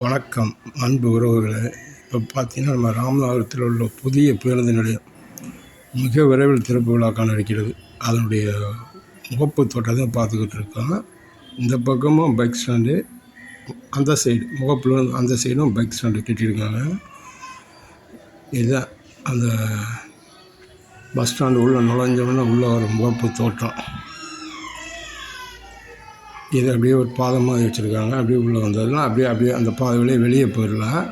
வணக்கம் அன்பு உறவுகளே. இப்போ பார்த்தீங்கன்னா நம்ம ராமநாதபுரத்தில் உள்ள புதிய பேருந்து நிலையம் மிக விரைவில் திறப்பு விழா காண இருக்கிறது. அதனுடைய முகப்பு தோட்டத்தை பார்த்துக்கிட்டு இருக்கோம். இந்த பக்கமும் பைக் ஸ்டாண்டு, அந்த சைடு முகப்பில் அந்த சைடும் பைக் ஸ்டாண்டு கட்டியிருக்காங்க. இதுதான் அந்த பஸ் ஸ்டாண்டு உள்ளே நுழைஞ்சோன்னா உள்ளே ஒரு முகப்பு தோட்டம். இது அப்படியே ஒரு பாதமாக வச்சுருக்காங்க. அப்படியே உள்ளே வந்ததுன்னா அப்படியே அந்த பாதையிலே வெளியே போயிடலாம்.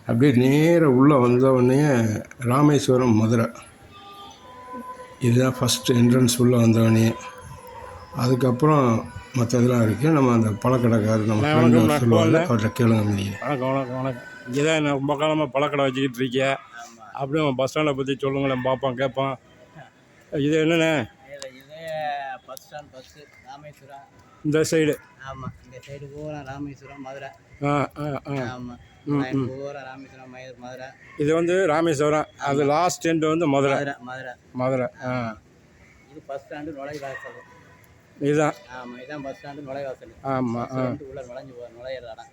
அப்படியே நேராக உள்ளே வந்தவுடனே ராமேஸ்வரம், மதுரை. இதுதான் ஃபஸ்ட்டு என்ட்ரன்ஸ் உள்ளே வந்தவொடனே. அதுக்கப்புறம் மற்ற இதெல்லாம் இருக்குது. நம்ம அந்த பழக்கடைக்காரர் நம்ம ஃப்ரெண்டு சொல்லுவாங்க, அவர்கிட்ட கேளுங்க. வணக்கம். இங்கே தான் என்ன ரொம்ப காலமாக பழக்கடை வச்சுக்கிட்டு இருக்கேன். அப்படியே பஸ் ஸ்டாண்டை பற்றி சொல்லுங்களேன், பார்ப்போம் கேட்போம். இது என்னண்ணே? இது பஸ் ஸ்டாண்ட் பஸ்ஸு ராமேஸ்வரம் இந்த சைடு. ஆமாம், இந்த சைடு பூரா ராமேஸ்வரம், மதுரை. ஆமாம், பூரா ராமேஸ்வரம், மதுரை. இது வந்து ராமேஸ்வரம், அது லாஸ்ட் எண்டு வந்து மதுரை. மதுரை. இது பஸ் ஸ்டாண்டு நுழைவாசல். இதுதான். ஆமாம், இதுதான் பஸ் ஸ்டாண்டு நுழைவாசல். ஆமாம். உள்ளே நுழையிற இடம்.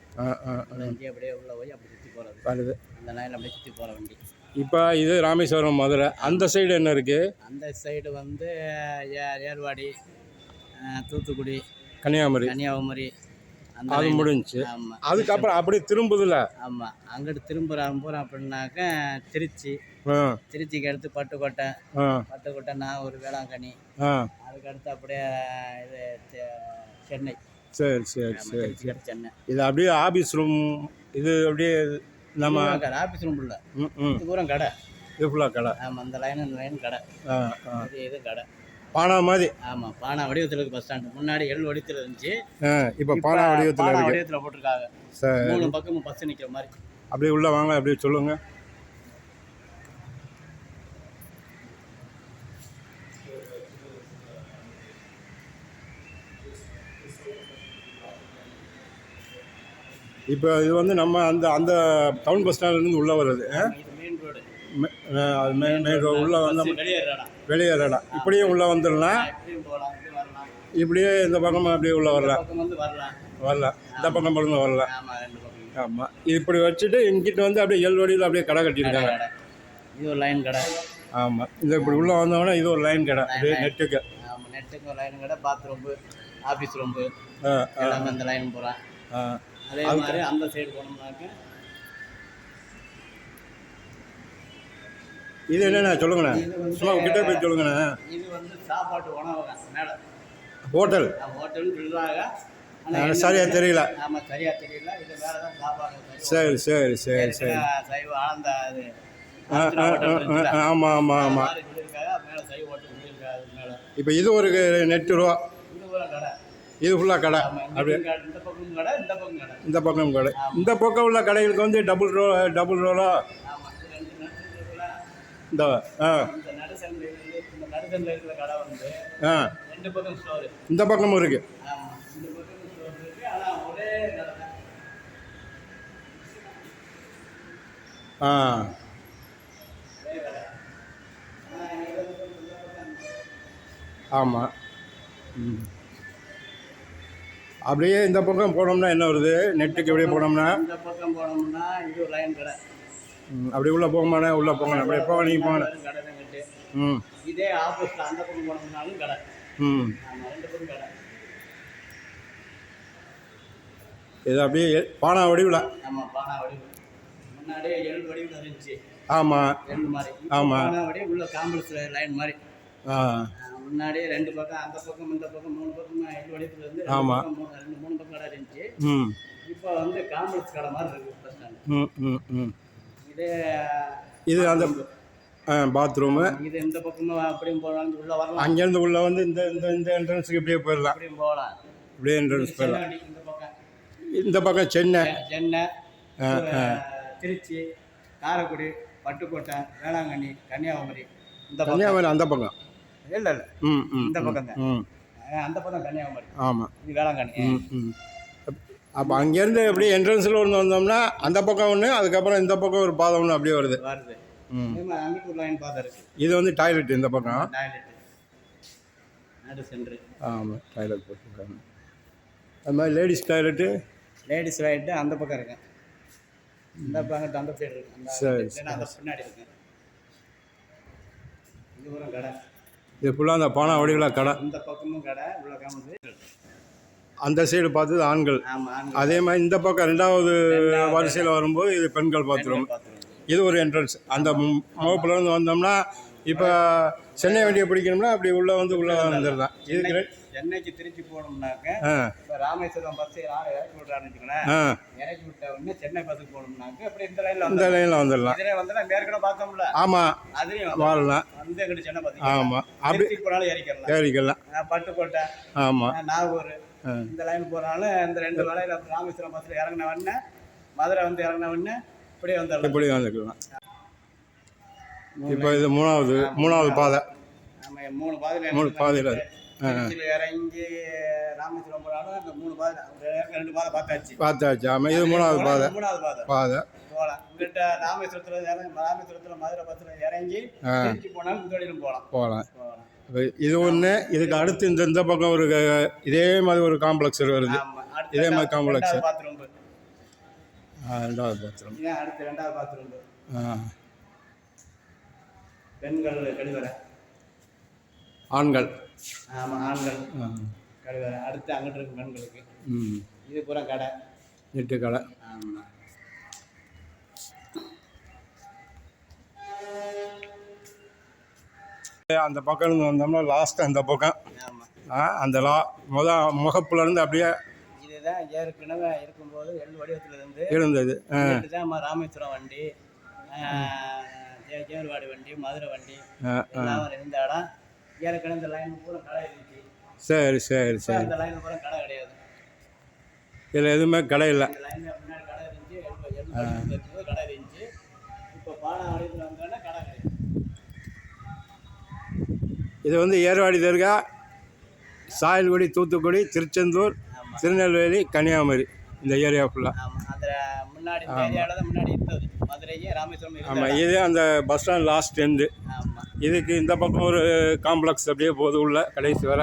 நுழைஞ்சி அப்படியே உள்ளே போய் அப்படி சுற்றி போகிறது வருது. அந்த லைனில் அப்படியே சுற்றி போகிற வண்டி. இப்போ இது ராமேஸ்வரம், மதுரை. அந்த சைடு என்ன இருக்குது? அந்த சைடு வந்து ஏர்வாடி, தூத்துக்குடி, கன்னியாகுமரி அது முடிஞ்சு. அதுக்கப்புறம் அப்படி திரும்புதில்ல. ஆமாம், அங்கிட்டு திரும்புகிறோம் அப்படின்னாக்க திருச்சிக்கு அடுத்து பட்டுக்கோட்டை, நான் ஒரு வேளாங்கண்ணி, அதுக்கடுத்து அப்படியே இது சென்னை. சரி. சென்னை. இது அப்படியே ஆஃபீஸ் ரூம். இது அப்படியே நம்ம ஆஃபீஸ் ரூம் இல்லை, இது பூரா கடை. இது ஃபுல்லாக கடை. ஆமாம், அந்த லைன் கடை. இது கடை பானா மாதிரி. ஆமாம், பானா வடிவத்தில் இருக்குது. பஸ் ஸ்டாண்டு முன்னாடி எல் வடிவத்தில் இருந்துச்சு. இப்போ பானா வடிவத்தில் போட்டிருக்காங்க. சரி, 3 பக்கமும் பஸ் நிற்கிற மாதிரி. அப்படியே உள்ளே வாங்க, அப்படியே சொல்லுங்க. இப்போ இது வந்து நம்ம அந்த டவுன் பஸ் ஸ்டாண்ட்லேருந்து உள்ளே வருது. மெயின் ரோடு உள்ளே வந்து வெளியேற இடம். இப்படியே உள்ளே வந்துடலாம். இப்படியே இந்த பக்கமாக அப்படியே உள்ளே வரலாம். இந்த பக்கம் பக்கம் வரலாம். ஆமாம், இப்படி வச்சுட்டு இங்கிட்ட வந்து அப்படியே எல்வடியில் அப்படியே கடை கட்டியிருக்காங்க. இது ஒரு லைன் கடை. ஆமாம், இது இப்படி உள்ளே வந்தோன்னா இது ஒரு லைன் கடை. அப்படியே நெட்டுக்கு ஒரு லைன் கடை. பாத்ரூம்பு, ஆஃபீஸ் ரூம்பு எல்லாமே அந்த லைன் போகிறேன். அதே மாதிரி அந்த சைடு போனோம்னாக்க இது என்னண்ணா சொல்லுங்கண்ணா, சும்மா கிட்டே போய் சொல்லுங்கண்ணா. இது வந்து சாப்பாட்டு உணவகம் மேலே ஹோட்டல் சொல்கிறாங்க. சரியாக தெரியல. ஆமாம், சரியாக தெரியல. இது மேலே தான் சாப்பாடு. சரி. சைவ ஆனந்த அது. ஆமாம். மேலே சைவ ஹோட்டல் சொல்லியிருக்காங்க மேலே. இப்போ இது ஒரு நெட்டு ரூபா. இது பூரா கடை. இது ஃபுல்லாக கடை. அப்படியே இந்த பக்கம் கடை, இந்த பக்கம் கடை. இந்த பக்கம் உள்ள கடைகளுக்கு வந்து டபுள் ரோலா. இந்த நடுசந்தில் இருக்கிற கடை வந்து 2 பக்கம் ஸ்டோரு. இந்த பக்கமும் இருக்கு. இந்த பக்கம் ஸ்டோர் இருக்கு. ஆனால் ஒரே கடை. ஆமாம். அப்படியே இந்த பக்கம் போனோம்னா என்ன வருது? நெட்டுக்கு எப்படியே போனோம்னா இந்த பக்கம் போனோம்னா இது ஒரு லைன் கடை. அப்படி உள்ளே போகமாண்ணே, உள்ளே போங்க. அப்படியே போக நீங்கள் போங்க. கடை தங்கிட்டு இதே ஆப்போசிட் அந்த பக்கம் போனோம்னாலும் கடை. 2 பக்கம் கடை. இது அப்படியே பானா வடிவில். ஆமாம், பானா வடிவில். முன்னாடியே எல் வடிவில் இருந்துச்சு. ஆமாம். எல் மாதிரி. ஆமாம், பானா வடிவில் உள்ள காம்ப்ளெக்ஸ் லைன் மாதிரி. முன்னாடியே 2 பக்கம் அந்த பக்கம் இந்த பக்கம் 3 பக்கம் எல் வடிவத்தில் இருந்து 3 பக்கம் கடை இருந்துச்சு. இப்போ வந்து காம்ப்ளெக்ஸ் கடை மாதிரி இருக்குது பஸ் ஸ்டாண்டு. இது அந்த பாத்ரூமு. இது இந்த பக்கமும் அப்படியும் போகலாம், உள்ளே வரலாம். அங்கேருந்து உள்ளே வந்து இந்த என்ட்ரன்ஸுக்கு இப்படியே போயிடலாம். அப்படியும் போகலாம். இப்படியே என்ட்ரன்ஸ் போயிடலாம். இந்த பக்கம் சென்னை, திருச்சி, காரைக்குடி, பட்டுக்கோட்டை, வேளாங்கண்ணி, கன்னியாகுமரி. அந்த பக்கம் இல்லை இந்த பக்கம் தான். அந்த பக்கம் கன்னியாகுமரி. ஆமாம், இது வேளாங்கண்ணி. அப்போ அங்கேருந்து எப்படி என்ட்ரன்ஸில் ஒன்று வந்தோம்னா அந்த பக்கம் ஒன்று, அதுக்கப்புறம் இந்த பக்கம் ஒரு பாதம் ஒன்று அப்படியே வருது. அங்கிட்டு ஒரு லைன் பாதம் இருக்குது. இது வந்து டாய்லெட். இந்த பக்கம் டாய்லெட் நடு சென்ட்ரு. ஆமாம், டாய்லெட் போட்டுருக்காங்க. அது மாதிரி லேடிஸ் டாய்லெட்டு லேடிஸ் ரைட்டு அந்த பக்கம் இருக்கேன். இந்த பக்கம் அந்த சைடு இருக்கு. சரி, அந்த பின்னாடி இருக்கேன். இது ஒரு கடை. இது ஃபுல்லாக அந்த பானை வடிவில் கடை. இந்த பக்கமும் கடை உள்ள காமிச்சு. அந்த சைடு பார்த்தது ஆண்கள். ஆமாம். அதே மாதிரி இந்த பக்கம் ரெண்டாவது வரிசையில் வரும்போது இது பெண்கள் பாத்ரூம். இது ஒரு என்ட்ரன்ஸ். அந்த முகப்புலேருந்து வந்தோம்னா இப்போ சென்னை வண்டியை பிடிக்கணும்னா அப்படி உள்ளே வந்துடலாம். இதுக்கு சென்னைக்கு திருச்சி போகணும்னாக்க இப்போ ராமேஸ்வரம் பஸ் இறக்கி விட்றான்னு வச்சுக்கோங்களேன். இறக்கி விட்ட உடனே சென்னை பஸ்ஸுக்கு போகணும்னாக்க அப்படி இந்த லைனில் வந்துடலாம். இதில் வந்து நம்ம ஏற்கனவே பார்த்தோம்ல. ஆமாம், அதுலேயும் வரலாம். வந்து எங்கிட்ட சென்னை பஸ். ஆமாம், அப்படி போனாலும் ஏறிக்கலாம். பட்டுக்கோட்டை, ஆமாம், நாகூர் இந்த லைன் போனாலும் இந்த 2 வேலையில் ராமேஸ்வரம் பஸ்ஸில் இறங்கின உடனே மதுரை வந்து இறங்கின உடனே இப்படியே வந்துடலாம். இப்படி வந்துக்கலாம். இப்போ இது மூணாவது பாதை. ஆமாம், 3 பாதையில் இறங்கி ராமேஸ்வரம் போனாலும் அந்த 3 பாதை 2 பாதை பார்த்தாச்சு. ஆமாம், இது மூணாவது பாதை. போகலாம். இங்கிட்ட ராமேஸ்வரத்தில் மதுரை பஸ்ஸில் இறங்கி திருச்சி போனாலும் இந்த வழியிலும் போகலாம். இது ஒன்று. இதுக்கு அடுத்து இந்த பக்கம் ஒரு இதே மாதிரி ஒரு காம்ப்ளெக்ஸ் வருது. இதே மாதிரி காம்ப்ளெக்ஸ். ரெண்டாவது பாத்ரூம். அடுத்து 2வது பாத்ரூம். பெண்கள் கழிவறை. ஆண்கள். ஆமாம், ஆண்கள் கழிவறை. அடுத்து அங்கிட்டு இருக்கு பெண்களுக்கு. இது பூரா கடை. நெட்டு கடை. ஆமாம். அந்த பக்கம் இருந்து வந்தோம்னா லாஸ்ட் அந்த பக்கம். ஆமாம். அந்த முகப்புலேருந்து அப்படியே இதுதான் ஏற்கனவே இருக்கும்போது எள் வடிவத்தில் இருந்தது. ராமேஸ்வரம் வண்டி, ஜேர்வாடி வண்டி, மதுரை வண்டி எல்லாம் இருந்த இடம். ஏற்கனவே இந்த லைன் பூரா கடை இருந்துச்சு. சரி. இந்த லைன் பூரா கடை கிடையாது. இதில் எதுவுமே கடை இல்லை. இந்த லைனில் முன்னாடி கடை இருந்துச்சு. கடை இருந்துச்சு. இப்போ பானை வடிவத்தில் வந்தோடனே கடை கிடையாது. இது வந்து ஏர்வாடி தர்கா, சாயல்குடி, தூத்துக்குடி, திருச்செந்தூர், திருநெல்வேலி, கன்னியாகுமரி இந்த ஏரியா ஃபுல்லாக. ஆமாம், அந்த முன்னாடி இந்த ஏரியாவில் தான் முன்னாடி இருந்தது. மதுரையே ராமேஸ்வரம். ஆமாம், இது அந்த பஸ் ஸ்டாண்ட் லாஸ்ட் எண்டு. ஆமாம். இதுக்கு இந்த பக்கம் ஒரு காம்ப்ளெக்ஸ் அப்படியே போகுது உள்ள கடைசி வர.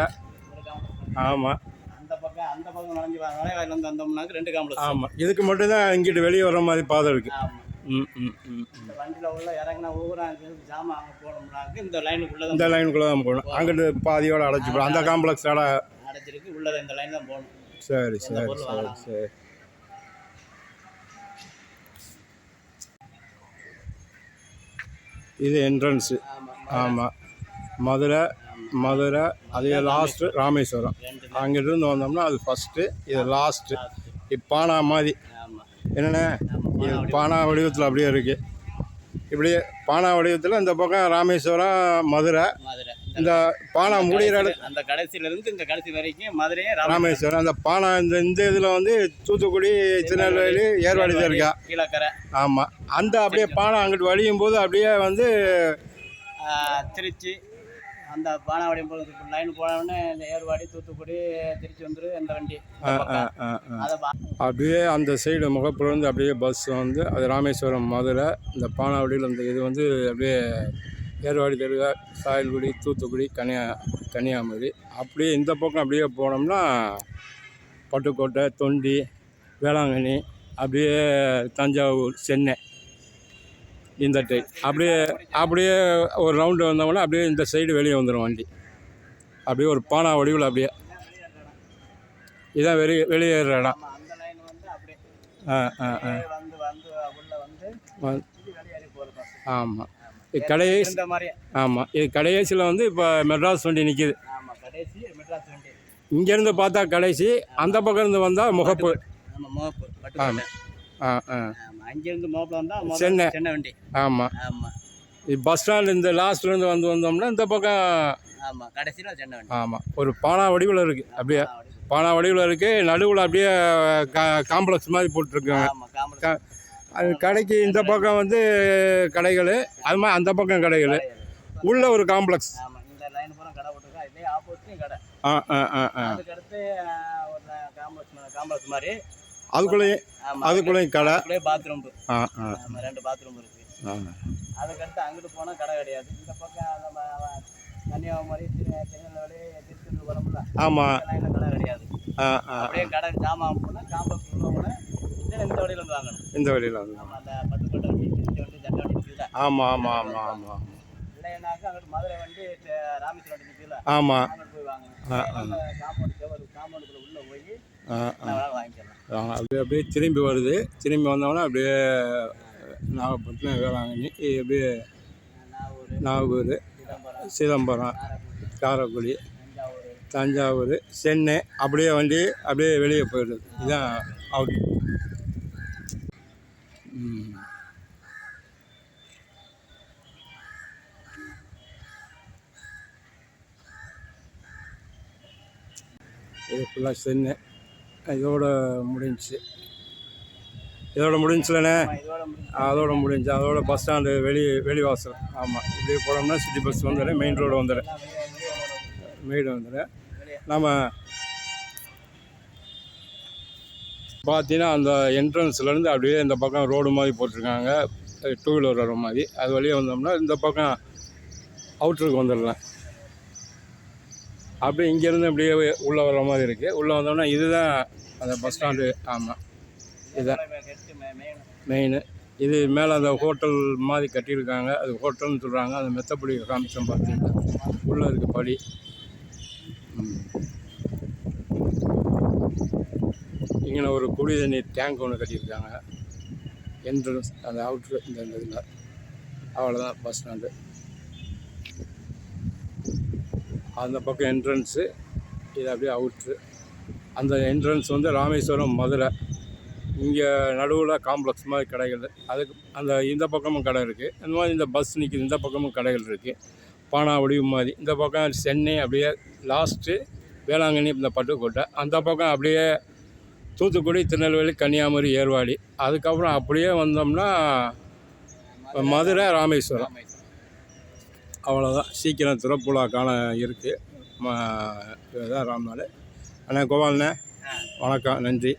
ஆமாம், அந்த பக்கம் நுழைஞ்சு நுழைவாயில் வந்து வந்தோம்னாக்க 2 காம்ப்ளெக்ஸ். ஆமாம், இதுக்கு மட்டும்தான் இங்கிட்டு வெளியே வர மாதிரி பாதை இருக்குது. ஆமாம். இந்த வண்டியில் உள்ள இறங்கினா ஒவ்வொரு ஜாமான் அங்கே போகணும்னாக்க இந்த லைனுக்குள்ளே தான் போகணும். அங்கிட்டு பாதியோடு அடைச்சிப்போம். அந்த காம்ப்ளெக்ஸ் அடைச்சிருக்கு. உள்ளே இந்த லைன் தான் போகணும். சரி. இது என்ட்ரன்ஸு. ஆமாம், மதுரை அதே லாஸ்ட்டு ராமேஸ்வரம். அங்கிட்டிருந்து வந்தோம்னா அது ஃபஸ்ட்டு, இது லாஸ்ட்டு. இப்போ பானா மாதிரி என்னென்ன இது பானா வடிவத்தில் அப்படியே இருக்குது. இப்படியே பானா வடிவத்தில் இந்த பக்கம் ராமேஸ்வரம், மதுரை. இந்த பானா முடிகிற அந்த கடைசியிலேருந்து இந்த கடைசி வரைக்கும் மதுரையே ராமேஸ்வரம். அந்த பானா இந்த இதில் வந்து தூத்துக்குடி, திருநெல்வேலி, ஏர்வாடி தர்கா கீழக்கரை. ஆமாம், அந்த அப்படியே பானை அங்கிட்டு வழியும் போது அப்படியே வந்து திருச்சி அந்த பானாவடி லைன் போனோடனே இந்த ஏர்வாடி, தூத்துக்குடி, திருச்சி வந்துடும் அந்த வண்டி. அப்படியே அந்த சைடு முகப்புலேருந்து அப்படியே பஸ் வந்து அது ராமேஸ்வரம், மதுரை. இந்த பானாவடியில் இந்த இது வந்து அப்படியே ஏர்வாடி தர்கா, சாயல்குடி, தூத்துக்குடி, கன்னியாகுமரி. அப்படியே இந்த பக்கம் அப்படியே போனோம்னா பட்டுக்கோட்டை, தொண்டி, வேளாங்கண்ணி, அப்படியே தஞ்சாவூர், சென்னை. இந்த டைப் அப்படியே ஒரு ரவுண்டு வந்தோம்னா அப்படியே இந்த சைடு வெளியே வந்துடும் வண்டி. அப்படியே ஒரு பானா வடிவில் அப்படியே இதான் வெளியேற இடம். ஆமாம், இது கடைசியில் வந்து இப்போ மெட்ராஸ் வண்டி நிற்கிது. இங்கேருந்து பார்த்தா கடைசி, அந்த பக்கம் இருந்து வந்தால் முகப்பு. அங்கேருந்து மோப்பில் வந்தால் சென்னை வண்டி. ஆமாம், இது பஸ் ஸ்டாண்ட் இந்த லாஸ்ட்லேருந்து வந்தோம்னா இந்த பக்கம். ஆமாம், கடைசியில் சென்னை வண்டி. ஆமாம், ஒரு பானா வடிவில் இருக்குது. அப்படியே பானா வடிவில் இருக்குது. நடுவில் அப்படியே காம்ப்ளெக்ஸ் மாதிரி போட்டிருக்காங்க. அது கடைக்கு இந்த பக்கம் வந்து கடைகள், அது மாதிரி அந்த பக்கம் கடைகள், உள்ள ஒரு காம்ப்ளெக்ஸ். இந்த லைன் பூரா கடை போட்டுருக்கா. இதே ஆப்போசிட்டும் கடை. அதுக்கடுத்து ஒரு காம்ப்ளெக்ஸ் மாதிரி அதுக்குள்ளேயும் கடை, பாத்ரூம். 2 பாத்ரூம் இருக்குது. அதுக்கடுத்து அங்கிட்டு போனால் கடை கிடையாது. இந்த பக்கம் கன்னியாகுமரி, திருநெல்வேலி, திருச்செந்தூர் வரமுல்ல. ஆமாம், லைனில் கடை கிடையாது. அப்படியே கடை ஜாமான் போனால் காம்ப்ளெக்ஸ் உள்ள வந்தீங்கன்னா இந்த வழியில வந்து வாங்கணும். இந்த வழியில் வந்து நம்ம அந்த பட்டுக்கோட்டை வண்டி திருச்சி வண்டி ஜட்ட வண்டி நிற்குதுல, ஆமாம் ஆமாம் ஆமாம் ஆமாம் இல்லைனாக்கா அங்கிட்டு மதுரை வண்டி ராமேஸ்வரம் வண்டி நிற்குதுல, ஆமாம் அங்கிட்டு போய் வாங்கணும். அந்த காம்பவுண்டுக்குள்ள உள்ள போய் வாங்கிக்கலாம். அப்படியே திரும்பி வருது. திரும்பி வந்தோம்னா அப்படியே நாகப்பட்டினம், வேளாங்கண்ணி, அப்படியே நாகூர், சிதம்பரம், காரைக்குடி, தஞ்சாவூர், சென்னை, அப்படியே வண்டி அப்படியே வெளியே போயிடுது. இதுதான் அவுட். இது ஃபுல்லாக சென்னை. இதோட முடிஞ்சிச்சு. முடிஞ்சுலண்ணே. அதோட முடிஞ்சு. அதோட பஸ் ஸ்டாண்டு வெளிவாசல். ஆமாம், இப்படி போனோம்னா சிட்டி பஸ் வந்துடும், மெயின் ரோடு வந்துடும். நம்ம பார்த்தீங்கன்னா அந்த என்ட்ரன்ஸ்லேருந்து அப்படியே இந்த பக்கம் ரோடு மாதிரி போட்டிருக்காங்க, 2 வீலர் வர மாதிரி. அது வழியே வந்தோம்னா இந்த பக்கம் அவுட்டருக்கு வந்துடலாம். அப்படியே இங்கேருந்து அப்படியே உள்ளே வர மாதிரி இருக்குது. உள்ளே வந்தோம்னா இதுதான் அந்த பஸ் ஸ்டாண்டு. ஆமாம், இதுதான் மெயின். இது மேலே அந்த ஹோட்டல் மாதிரி கட்டியிருக்காங்க, அது ஹோட்டல்னு சொல்கிறாங்க. அந்த மெத்தப்படி காமிச்சோம் பார்த்தீங்கன்னா உள்ளே இருக்க படி. இங்கே ஒரு குடி தண்ணீர் டேங்க் ஒன்று கட்டியிருக்காங்க. என்ட்ரன்ஸ் அந்த அவுட்ரு இந்த இதில். அவ்வளோதான் பஸ் ஸ்டாண்டு. அந்த பக்கம் என்ட்ரன்ஸு, இது அப்படியே அவுட்ரு. அந்த என்ட்ரன்ஸ் வந்து ராமேஸ்வரம், மதுரை. இங்கே நடுவில் காம்ப்ளெக்ஸ் மாதிரி கடைகள். அதுக்கு இந்த பக்கமும் கடை இருக்குது. இந்த மாதிரி இந்த பஸ் நிற்கிது, இந்த பக்கமும் கடைகள் இருக்குது. பானாவடி மாதிரி. இந்த பக்கம் சென்னை, அப்படியே லாஸ்ட்டு வேளாங்கண்ணி, இந்த பட்டுக்கோட்டை. அந்த பக்கம் அப்படியே தூத்துக்குடி, திருநெல்வேலி, கன்னியாகுமரி, ஏர்வாடி. அதுக்கப்புறம் அப்படியே வந்தோம்னா மதுரை, ராமேஸ்வரம். அவ்வளோதான். சீக்கிரம் திறப்புலாக்கான இருக்குது. இதுதான் ராம்நாடு. அண்ணா கோபாலண்ணே, வணக்கம், நன்றி.